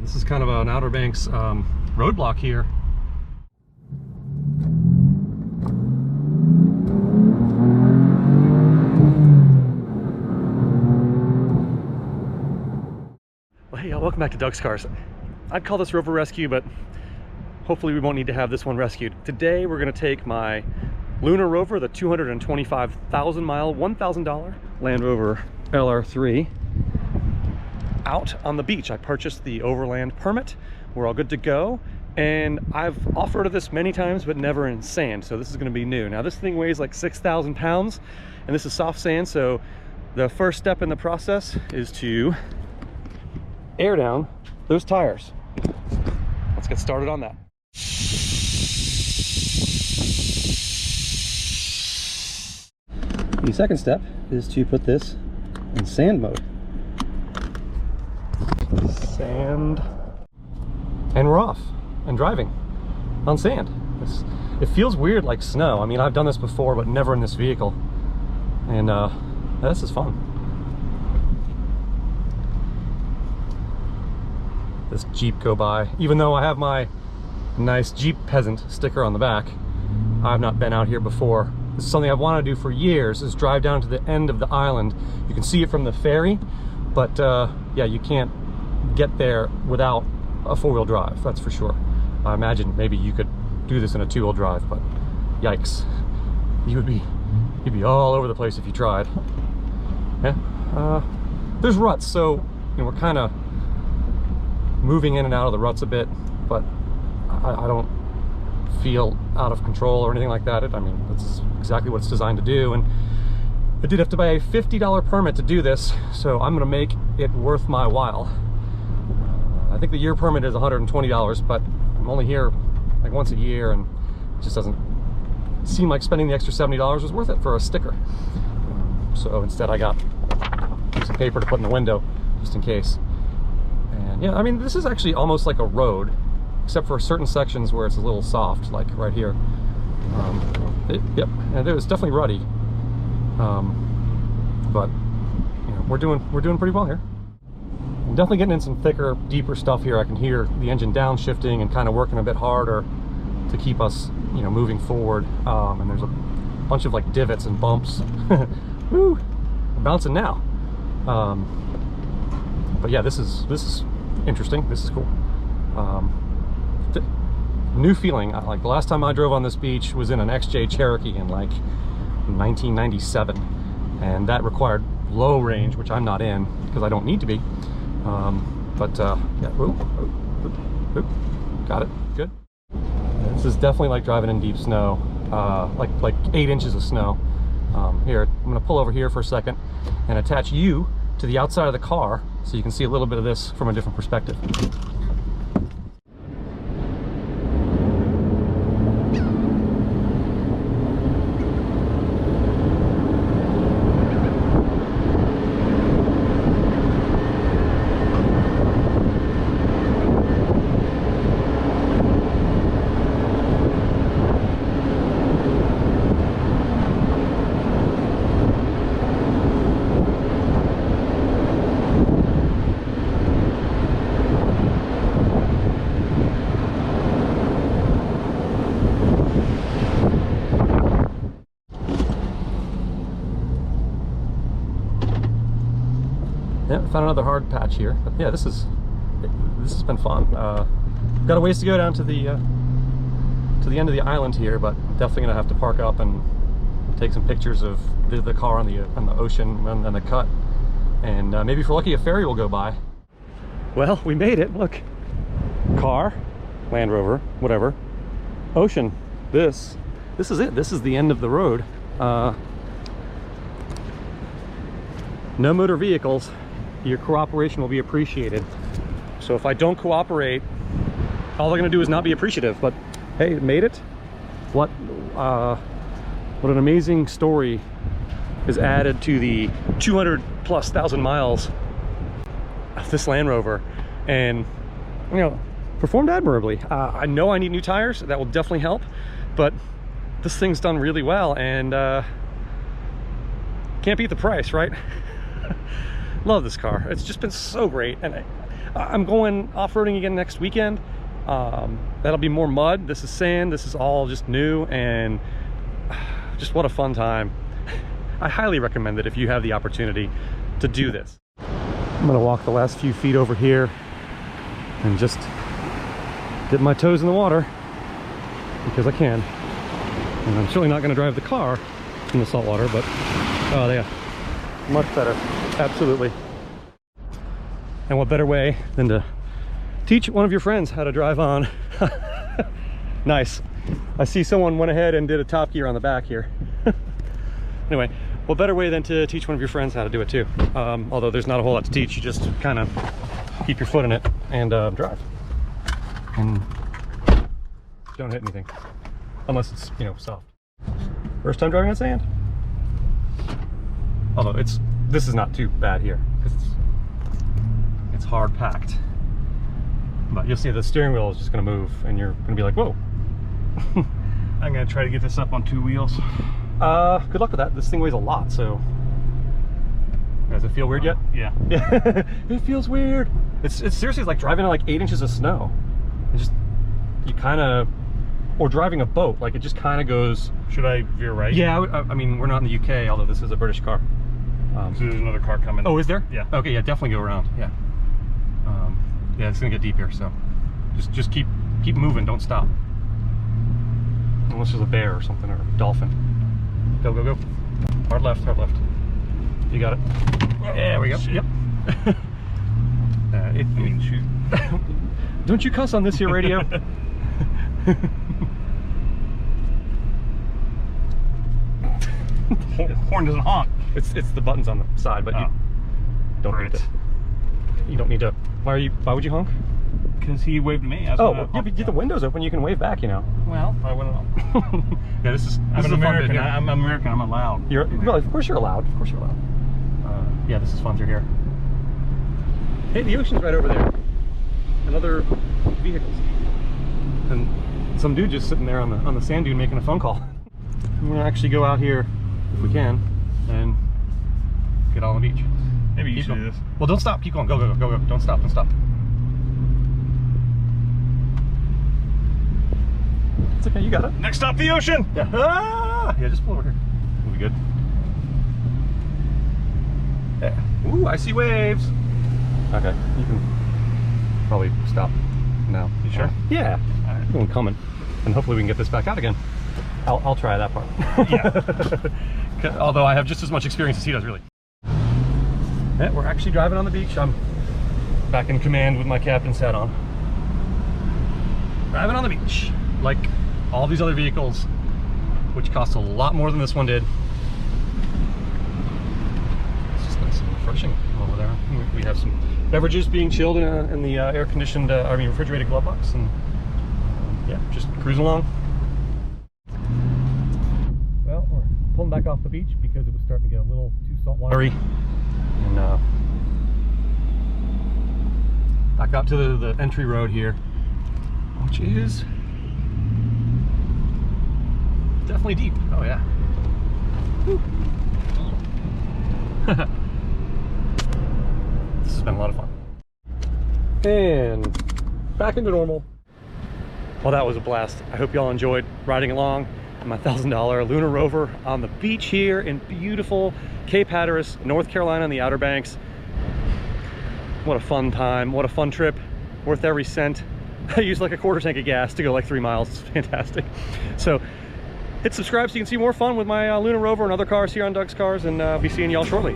This is kind of an Outer Banks roadblock here. Well, hey, y'all, welcome back to Doug's Cars. I'd call this Rover Rescue, but hopefully we won't need to have this one rescued. Today we're going to take my Lunar Rover, the 225,000 mile, $1,000 Land Rover LR3, out on the beach. I purchased the overland permit. We're all good to go. And I've off-roaded this many times, but never in sand. So this is gonna be new. Now this thing weighs like 6,000 pounds and this is soft sand. So the first step in the process is to air down those tires. Let's get started on that. The second step is to put this in sand mode. Sand, and we're off and driving on sand. It feels weird like snow. I mean, I've done this before, but never in this vehicle. And this is fun. This Jeep go by. Even though I have my nice Jeep peasant sticker on the back, I've not been out here before. This is something I've wanted to do for years, is drive down to the end of the island. You can see it from the ferry, but yeah, you can't get there without a four-wheel drive, that's for sure. I imagine maybe you could do this in a two-wheel drive, but yikes. You'd be all over the place if you tried. Yeah. There's ruts, so you know, we're kind of moving in and out of the ruts a bit, but I don't feel out of control or anything like that. I mean, that's exactly what it's designed to do. And I did have to buy a $50 permit to do this, so I'm gonna make it worth my while. I think the year permit is $120, but I'm only here like once a year, and it just doesn't seem like spending the extra $70 was worth it for a sticker. So instead I got a piece of paper to put in the window, just in case. And yeah, I mean, this is actually almost like a road, except for certain sections where it's a little soft, like right here. Yep, and it was definitely ruddy. But you know, we're doing pretty well here. I'm definitely getting in some thicker, deeper stuff here. I can hear the engine downshifting and kind of working a bit harder to keep us, you know, moving forward. And there's a bunch of like divots and bumps. Woo! We're bouncing now. But yeah, this is interesting. This is cool. New feeling. Like the last time I drove on this beach was in an XJ Cherokee in like 1997, and that required low range, which I'm not in because I don't need to be. Yeah, got it, good. This is definitely like driving in deep snow, like 8 inches of snow. Here, I'm gonna pull over here for a second and attach you to the outside of the car so you can see a little bit of this from a different perspective. Yeah, found another hard patch here, but yeah, this has been fun. Got a ways to go down to the end of the island here, but definitely gonna have to park up and take some pictures of the car on the ocean and the cut, and maybe if we're lucky a ferry will go by. Well, we made it. Look, car, Land Rover, whatever, ocean. This is it. This is the end of the road. No motor vehicles. Your cooperation will be appreciated. So if I don't cooperate, all they're gonna do is not be appreciative. But hey, made it. What an amazing story is added to the 200,000+ miles of this Land Rover, and you know, performed admirably. I know I need new tires. That will definitely help, but this thing's done really well, and can't beat the price, right? Love this car. It's just been so great, and I'm going off-roading again next weekend. That'll be more mud. This is sand. This is all just new, and just what a fun time. I highly recommend it if you have the opportunity to do this. I'm gonna walk the last few feet over here and just dip my toes in the water because I can. And I'm certainly not gonna drive the car in the salt water, but oh yeah, much better, absolutely. And what better way than to teach one of your friends how to drive on. Nice. I see someone went ahead and did a top gear on the back here. Anyway, what better way than to teach one of your friends how to do it too? Although there's not a whole lot to teach, you just kind of keep your foot in it and drive. And don't hit anything, unless it's, you know, soft. First time driving on sand. Although this is not too bad here because it's hard packed. But you'll see the steering wheel is just going to move, and you're going to be like, whoa. I'm going to try to get this up on 2 wheels. Good luck with that. This thing weighs a lot, so. Does it feel weird yet? Yeah. Yeah. It feels weird. It's seriously like driving on like 8 inches of snow. It just, you kind of, or driving a boat, like it just kind of goes. Should I veer right? Yeah, I mean, we're not in the UK, although this is a British car. So there's another car coming. Oh, is there? Yeah. Okay, yeah, definitely go around. Yeah. Yeah, it's gonna get deep here, so just keep moving, don't stop. Unless there's a bear or something, or a dolphin. Go, go, go. Hard left, hard left. You got it. There we go. Shit. Yep. I mean, shoot. Don't you cuss on this here radio? Horn doesn't honk. It's the buttons on the side, but you don't need to. You don't need to. Why would you honk? Because he waved at me. Oh, yeah, but get the windows open. You can wave back, you know. Well, I wouldn't know. Yeah, this is I'm an a fun bit American. here. I'm American. I'm allowed. Well, of course you're allowed. Of course you're allowed. Yeah, this is fun through here. Hey, the ocean's right over there. And other vehicles. And some dude just sitting there on the sand dune making a phone call. I'm gonna actually go out here if we can and get on the beach. Maybe you Keep should going. do this. Well, don't stop. Keep going. Go, go, go, go, go. Don't stop. Don't stop. It's okay. You got it. Next stop, the ocean. Yeah. Ah! Yeah, just pull over here. We'll be good. Yeah. Ooh, I see waves. Okay, you can probably stop now. You sure? Yeah. All right. One coming, and hopefully we can get this back out again. I'll try that part. Yeah. Although I have just as much experience as he does, really. Yeah, we're actually driving on the beach. I'm back in command with my captain's hat on. Driving on the beach, like all these other vehicles, which cost a lot more than this one did. It's just nice and refreshing over there. We have some beverages being chilled in the air-conditioned, refrigerated glove box, and yeah, just cruising along. Well, we're pulling back off the beach because it was starting to get a little too saltwatery. And back out to the entry road here, which is definitely deep. Oh yeah. This has been a lot of fun. And back into normal. Well, that was a blast. I hope y'all enjoyed riding along in my $1,000 Lunar Rover on the beach here in beautiful Cape Hatteras, North Carolina on the Outer Banks. What a fun time. What a fun trip. Worth every cent. I used like a quarter tank of gas to go like 3 miles. It's fantastic. So hit subscribe so you can see more fun with my Lunar Rover and other cars here on Doug's Cars, and be seeing y'all shortly.